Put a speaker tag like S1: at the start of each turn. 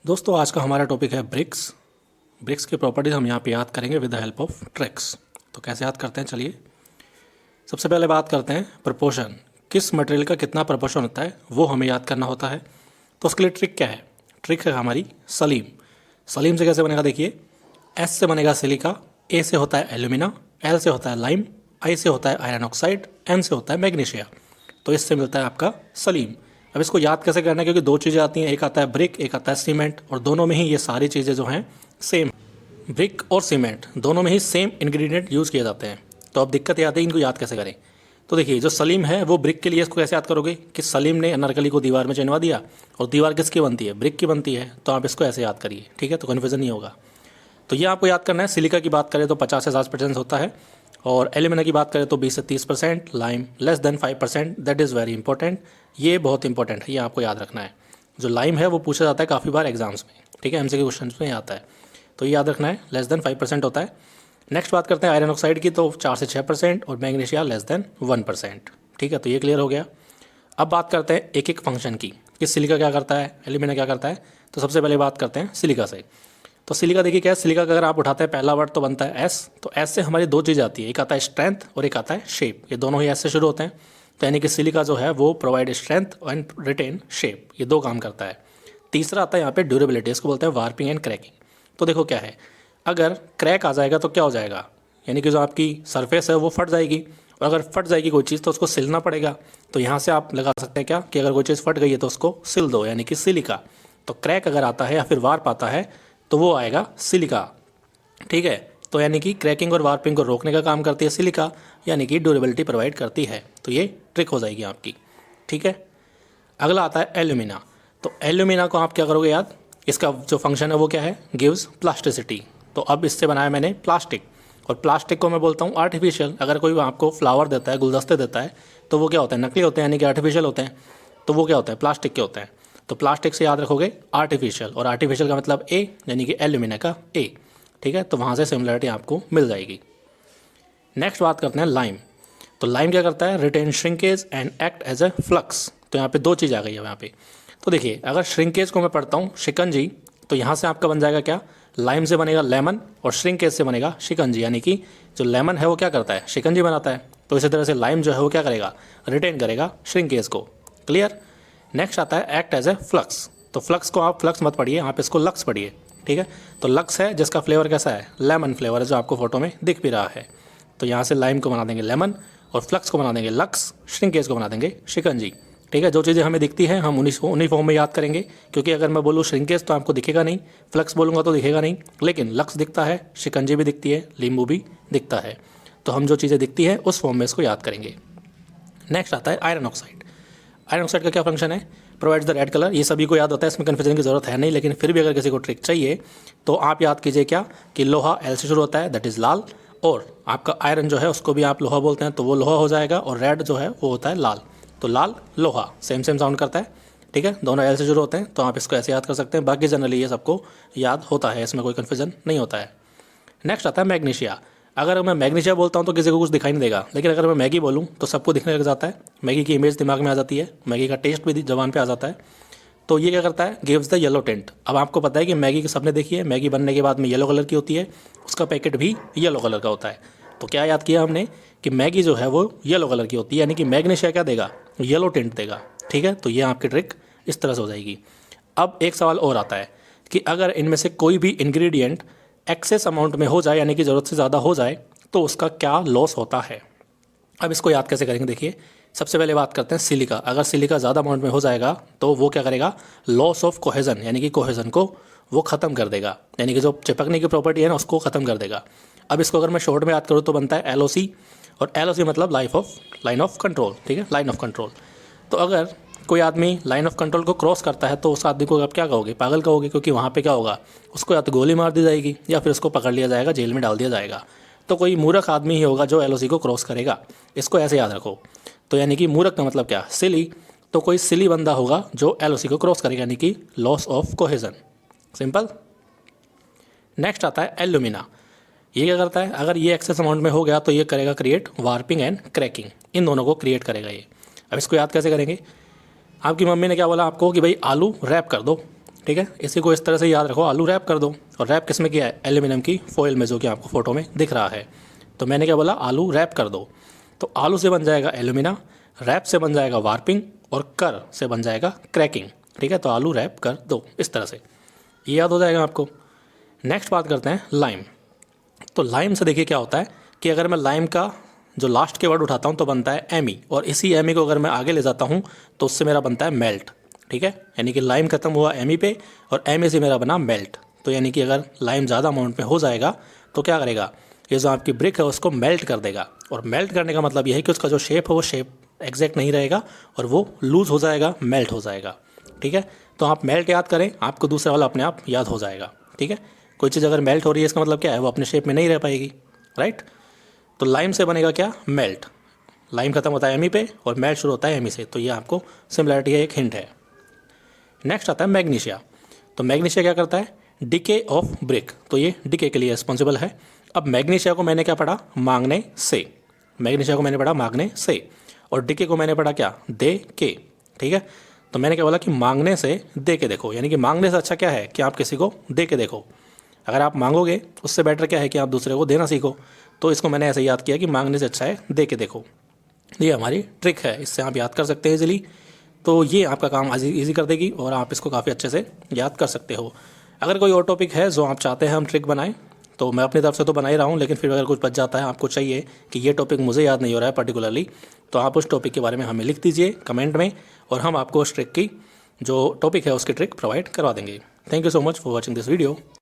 S1: दोस्तों आज का हमारा टॉपिक है ब्रिक्स। ब्रिक्स की प्रॉपर्टीज हम यहाँ पे याद करेंगे with the help of tricks. तो कैसे याद करते हैं, चलिए सबसे पहले बात करते हैं प्रपोर्शन। किस मटेरियल का कितना प्रपोर्शन होता है वो हमें याद करना होता है। तो उसके लिए ट्रिक क्या है? ट्रिक है हमारी सलीम। सलीम से कैसे बनेगा देखिए, एस से बनेगा सिलिका, ए से होता है एल्यूमिना, एल से होता है लाइम, आई से होता है आयरन ऑक्साइड, एम से होता है मैग्नीशिया। तो इससे मिलता है आपका सलीम। अब इसको याद कैसे करना है, क्योंकि दो चीज़ें आती हैं, एक आता है ब्रिक, एक आता है सीमेंट, और दोनों में ही ये सारी चीज़ें जो हैं सेम, ब्रिक और सीमेंट दोनों में ही सेम इंग्रेडिएंट यूज़ किए जाते हैं। तो अब दिक्कत ये आती है इनको याद कैसे करें। तो देखिए जो सलीम है वो ब्रिक के लिए, इसको कैसे याद करोगे कि सलीम ने अनारकली को दीवार में चिनवा दिया, और दीवार किसकी बनती है? ब्रिक की बनती है। तो आप इसको ऐसे याद करिए, ठीक है, तो कन्फ्यूजन नहीं होगा। तो ये आपको याद करना है। सिलिका की बात करें तो 50 से 60% होता है, और एल्यूमिना की बात करें तो 20 से 30%, lime less than 5%। That is very important, ये बहुत इंपॉर्टेंट है, ये आपको याद रखना है। जो लाइम है वो पूछा जाता है काफ़ी बार एग्जाम्स में, ठीक है, एमसीक्यू क्वेश्चन में आता है, तो ये याद रखना है, लेस देन 5% होता है। नेक्स्ट बात करते हैं आयरन ऑक्साइड की, तो 4 से 6%, और मैग्नीशिया लेस देन 1%, ठीक है, तो ये क्लियर हो गया। अब बात करते हैं एक एक फंक्शन की कि सिलिका क्या करता है, एल्यूमिना क्या करता है। तो सबसे पहले बात करते हैं सिलिका से। तो सिलिका देखिए क्या है, सिलिका का अगर आप उठाते हैं पहला वर्ड तो बनता है एस। तो एस से हमारी दो चीज़ आती है, एक आता है स्ट्रेंथ और एक आता है शेप। ये दोनों ही एस से शुरू होते हैं। तो यानी कि सिलिका जो है वो provide strength and retain shape, ये दो काम करता है। तीसरा आता है यहाँ पे ड्यूरेबिलिटी, इसको बोलते हैं वार्पिंग एंड क्रैकिंग। तो देखो क्या है, अगर क्रैक आ जाएगा तो क्या हो जाएगा, यानी कि जो आपकी सरफेस है वो फट जाएगी, और अगर फट जाएगी कोई चीज़ तो उसको सिलना पड़ेगा। तो यहाँ से आप लगा सकते हैं क्या कि अगर कोई चीज़ फट गई है तो उसको सिल दो, यानी कि सिलिका। तो क्रैक अगर आता है या फिर वार्प आता है तो वो आएगा सिलिका, ठीक है। तो यानी कि क्रैकिंग और वार्पिंग को रोकने का काम करती है सिलिका, यानी कि ड्यूरेबिलिटी प्रोवाइड करती है। तो ये ट्रिक हो जाएगी आपकी, ठीक है। अगला आता है एल्यूमिना। तो एल्यूमिना को आप क्या करोगे याद, इसका जो फंक्शन है वो क्या है, गिव्स प्लास्टिसिटी। तो अब इससे बनाया मैंने प्लास्टिक, और प्लास्टिक को मैं बोलता हूँ आर्टिफिशियल। अगर कोई आपको फ्लावर देता है, गुलदस्ते देता है, तो वो क्या होता है, नकली होते हैं, यानी कि आर्टिफिशियल होते हैं। तो वो क्या होता है, प्लास्टिक के होते हैं। तो प्लास्टिक से याद रखोगे आर्टिफिशियल, और आर्टिफिशियल का मतलब ए, यानी कि एल्यूमिना का ए, ठीक है। तो वहाँ से सिमिलरिटी आपको मिल जाएगी। नेक्स्ट बात करते हैं लाइम। तो लाइम क्या करता है, retain shrinkage and act as a flux. तो यहाँ पे दो चीज़ आ गई है यहाँ पे। तो देखिए अगर श्रिंकेज को मैं पढ़ता हूँ शिकंजी, तो यहाँ से आपका बन जाएगा क्या, लाइम से बनेगा लेमन, और श्रिंकेज से बनेगा शिकंजी। यानी कि जो लेमन है वो क्या करता है, शिकंजी बनाता है। तो इसी तरह से लाइम जो है वो क्या करेगा, रिटेन करेगा श्रिंकेज को। क्लियर। नेक्स्ट आता है एक्ट एज ए फ्लक्स। तो फ्लक्स को आप फ्लक्स मत पढ़िए, आप इसको लक्स पढ़िए, ठीक है। तो लक्स है जिसका फ्लेवर कैसा है, लेमन फ्लेवर है, जो आपको फोटो में दिख भी रहा है। तो यहाँ से लाइम को बना देंगे लेमन, और फ्लक्स को बना देंगे लक्स, श्रिंकेज को बना देंगे शिकंजी, ठीक है। जो चीज़ें हमें दिखती हैं हम उन्हीं फॉर्म में याद करेंगे, क्योंकि अगर मैं बोलूँ श्रिंकेज तो आपको दिखेगा नहीं, फ्लक्स बोलूँगा तो दिखेगा नहीं, लेकिन लक्स दिखता है, शिकंजी भी दिखती है, लींबू भी दिखता है। तो हम जो चीज़ें दिखती हैं उस फॉर्म में इसको याद करेंगे। नेक्स्ट आता है आयरन ऑक्साइड। आयरन ऑक्साइड का क्या फंक्शन है, प्रोवाइड्स द रेड कलर। ये सभी को याद होता है, इसमें कन्फ्यूजन की जरूरत है नहीं, लेकिन फिर भी अगर किसी को ट्रिक चाहिए तो आप याद कीजिए क्या कि लोहा एल से शुरू होता है, दैट इज़ लाल, और आपका आयरन जो है उसको भी आप लोहा बोलते हैं, तो वो लोहा हो जाएगा, और रेड जो है वो होता है लाल। तो लाल लोहा सेम साउंड करता है, ठीक है, दोनों एल से शुरू होते हैं। तो आप इसको ऐसे याद कर सकते हैं। बाकी जनरली ये सबको याद होता है, इसमें कोई कन्फ्यूजन नहीं होता है। नेक्स्ट आता है मैग्नीशिया। अगर मैं मैग्नीशिया बोलता हूँ तो किसी को कुछ दिखाई नहीं देगा, लेकिन अगर मैं मैगी बोलूँ तो सबको दिखने लग जाता है, मैगी की इमेज दिमाग में आ जाती है, मैगी का टेस्ट भी जबान पे आ जाता है। तो ये क्या करता है, गिव्स द येलो टेंट। अब आपको पता है कि मैगी की सबने देखी है, मैगी बनने के बाद में येलो कलर की होती है, उसका पैकेट भी येलो कलर का होता है। तो क्या याद किया हमने कि मैगी जो है वो येलो कलर की होती है, यानी कि मैग्नीशिया क्या देगा, येलो टेंट देगा, ठीक है। तो ये आपकी ट्रिक इस तरह से हो जाएगी। अब एक सवाल और आता है कि अगर इनमें से कोई भी इंग्रेडिएंट एक्सेस अमाउंट में हो जाए, यानी कि ज़रूरत से ज़्यादा हो जाए, तो उसका क्या लॉस होता है। अब इसको याद कैसे करेंगे, देखिए सबसे पहले बात करते हैं सिलिका। अगर सिलिका ज़्यादा अमाउंट में हो जाएगा तो वो क्या करेगा, लॉस ऑफ कोहेजन, यानी कि कोहेजन को वो ख़त्म कर देगा, यानी कि जो चिपकने की प्रॉपर्टी है ना उसको ख़त्म कर देगा। अब इसको अगर मैं शॉर्ट में याद करूँ तो बनता है LOC, और LOC मतलब लाइन ऑफ कंट्रोल, ठीक है, लाइन ऑफ कंट्रोल। तो अगर कोई आदमी लाइन ऑफ कंट्रोल को क्रॉस करता है तो उस आदमी को आप क्या कहोगे, पागल कहोगे, क्योंकि वहाँ पे क्या होगा, उसको या तो गोली मार दी जाएगी या फिर उसको पकड़ लिया जाएगा, जेल में डाल दिया जाएगा। तो कोई मूर्ख आदमी ही होगा जो LOC को क्रॉस करेगा, इसको ऐसे याद रखो। तो यानी कि मूर्ख का मतलब क्या, सिली। तो कोई सिली बंदा होगा जो LOC को क्रॉस करेगा, यानी कि loss of cohesion, simple. Next आता है एल्यूमिना। ये क्या करता है, अगर ये एक्सेस अमाउंट में हो गया तो ये करेगा क्रिएट वार्पिंग एंड क्रैकिंग, इन दोनों को क्रिएट करेगा ये। अब इसको याद कैसे करेंगे, आपकी मम्मी ने क्या बोला आपको कि भाई आलू रैप कर दो, ठीक है, इसी को इस तरह से याद रखो, आलू रैप कर दो। और रैप किस में किया है? एल्यूमिनियम की फॉइल में, जो कि आपको फोटो में दिख रहा है। तो मैंने क्या बोला? आलू रैप कर दो। तो आलू से बन जाएगा एल्यूमिना, रैप से बन जाएगा वार्पिंग, और कर से बन जाएगा क्रैकिंग। ठीक है, तो आलू रैप कर दो, इस तरह से ये याद हो जाएगा आपको। नेक्स्ट बात करते हैं लाइम। तो लाइम से देखिए क्या होता है कि अगर मैं लाइम का जो लास्ट के वर्ड उठाता हूँ तो बनता है एमी, और इसी एमी को अगर मैं आगे ले जाता हूँ तो उससे मेरा बनता है मेल्ट। ठीक है, यानी कि लाइम खत्म हुआ एमी पे और एमी से मेरा बना मेल्ट। तो यानी कि अगर लाइम ज़्यादा अमाउंट में हो जाएगा तो क्या करेगा? ये जो आपकी ब्रिक है उसको मेल्ट कर देगा। और मेल्ट करने का मतलब ये है कि उसका जो शेप है वो शेप एग्जैक्ट नहीं रहेगा और वो लूज़ हो जाएगा, मेल्ट हो जाएगा। ठीक है, तो आप मेल्ट याद करें, आपको दूसरा वाला अपने आप याद हो जाएगा। ठीक है, कोई चीज़ अगर मेल्ट हो रही है इसका मतलब क्या है? वो अपने शेप में नहीं रह पाएगी, राइट। तो लाइम से बनेगा क्या? मेल्ट। लाइम खत्म होता है एमी पे और मेल्ट शुरू होता है एमी से। तो ये आपको सिमिलरिटी है, एक हिंट है। नेक्स्ट आता है मैग्नीशिया। तो मैग्नीशिया क्या करता है? Decay of brick. तो ये डिके के लिए रिस्पॉन्सिबल है। अब मैग्नीशिया को मैंने क्या पढ़ा? मांगने से। मैग्नीशिया को मैंने पढ़ा मांगने से, और डिके को मैंने पढ़ा क्या? दे के। ठीक है, तो मैंने क्या बोला कि मांगने से दे के देखो, यानी कि मांगने से अच्छा क्या है कि आप किसी को दे के देखो। अगर आप मांगोगे उससे बेटर क्या है कि आप दूसरे को देना सीखो। तो इसको मैंने ऐसे याद किया कि मांगने से अच्छा है दे के देखो। ये हमारी ट्रिक है, इससे आप याद कर सकते हैं इजीली। तो ये आपका काम ईजी कर देगी और आप इसको काफ़ी अच्छे से याद कर सकते हो। अगर कोई और टॉपिक है जो आप चाहते हैं हम ट्रिक बनाएं तो मैं अपनी तरफ से तो बना ही रहा हूँ, लेकिन फिर अगर कुछ बच जाता है, आपको चाहिए कि ये टॉपिक मुझे याद नहीं हो रहा है पर्टिकुलरली, तो आप उस टॉपिक के बारे में हमें लिख दीजिए कमेंट में, और हम आपको उस ट्रिक की जो टॉपिक है उसकी ट्रिक प्रोवाइड करवा देंगे। Thank you so much for watching this video.